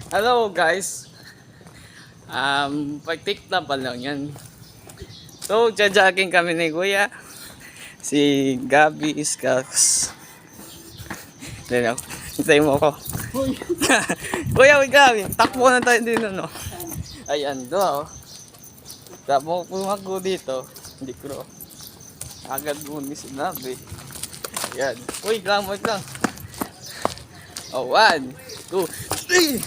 Hello guys. Pag-tiktok pa lang yan. So, jogging kami ni Kuya. Si Gabi Iskax. Dito. Hintayin mo ako. Kuya, wait Gabi. Takbo na tayo din ano. Ayan, do. Tapos pumakbo dito. Hindi ko agad mo ni sinabi. Ayan. Uy, wait lang. Oh, 1, 2, 3.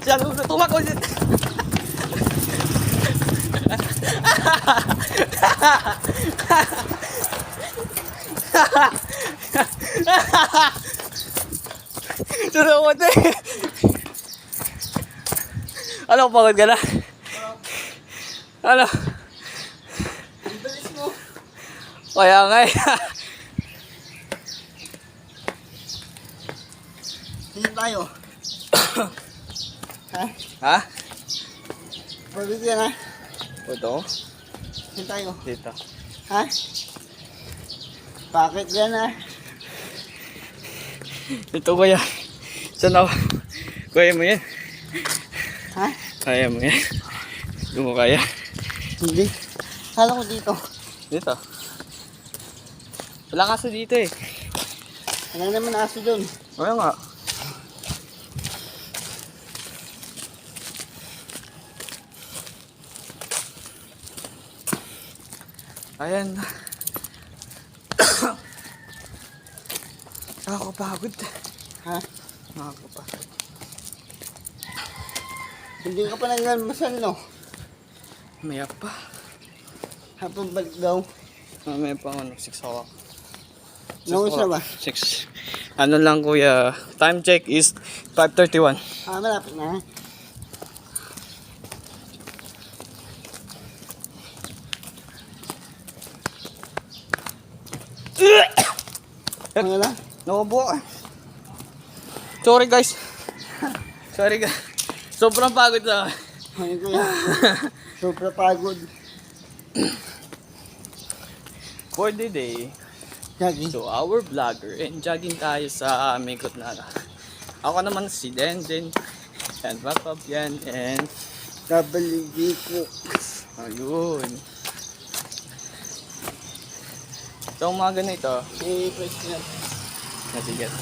Siya, tumakbo siya. Tumakbo siya. Ano, pagod ka na? Ano? Bilis mo. Kaya nga eh. Tingin tayo. Ha? Ha? Pwede yan ha? Ito? Tingin tayo. Dito. Ha? Bakit yan ha? Ito kuya. Saan ako? Kaya mo yan? Ha? Kaya mo yan? Hindi mo kaya? Hindi. Kala ko dito. Dito. Wala kaso dito eh. Wala naman aso dun. Wala nga. Ayan. Nakakapagod. Ha? Nakakapagod. Hindi ka pa naglalmasal no? Maya pa. Hapon balik daw. May pa ano, 6 o'clock. Nauwi na ba? 6. Ano lang kuya, time check is 5:31. Ah, malapit na. Ano na? Nakubo ka. Sorry guys. Sorry guys. Sobrang pagod na. Ano ko yan? Super pagod. For the day, Jogging. so our vlogger and jogging tayo sa Mikot na. Ako naman si Denjen. And Papap yan. And Kabaligi ko. ayun. So umaga na ito. Eh, pwede na. Nasigat.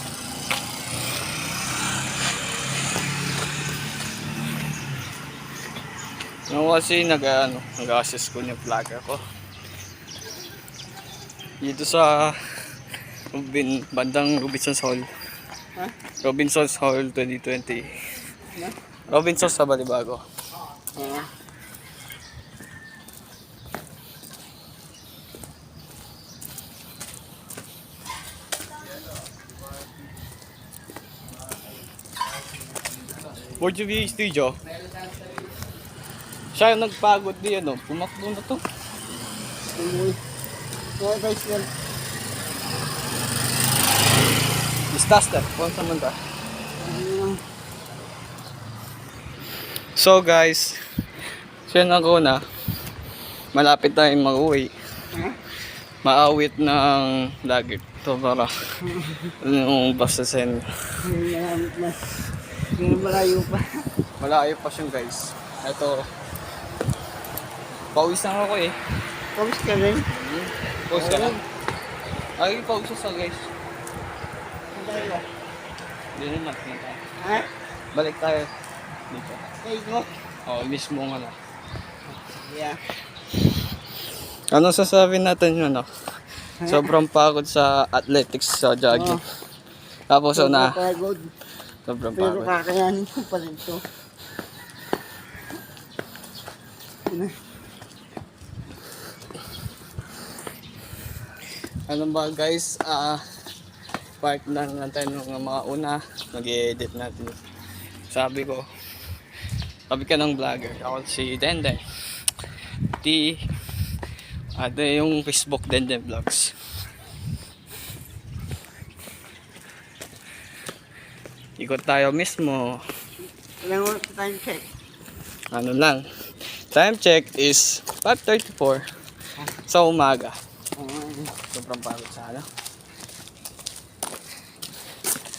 Ako kasi nag-assist ko yung vlogger ko. Dito sa bandang Robinson's Hall. Ha? Robinson's Hall 2020. Ha? Robinson's sa Balibago. Ah. Portuguese studio. Siya yung nagpagod di ano. Pumakbo na to. Umuwi. Kaya guys yan. Disaster. Kung saan man ta. So guys, siya na ko na. Malapit tayong mag-uwi. Maawit ng lagit. Ito para yung basta sen. Malamit na. Pero malayo pa. Malayo pa siya guys. Ito. Pawis na ako eh. Pawis ka rin. Pawis ka lang. Ay, pawis sa guys. Saan tayo? Hindi na natin. Ha? Balik tayo dito. Ito. Oh, mismo nga na. Yeah. Ano sasabihin natin yun, no? Sobrang pagod sa athletics sa jogging. Tapos na Pagod. sobrang Pero pagod. kakayanin ko pa rin ito. Ano ba guys? Part lang natin ng mga una. Nag-edit natin. Sabi ko, sabi ka ng vlogger. Ako si Denden. Ito yung Facebook Denden Vlogs. Ikot tayo mismo. Ilang oras sa time check? Ano lang. Time check is 5:34 sa umaga. Sobrang pagod sa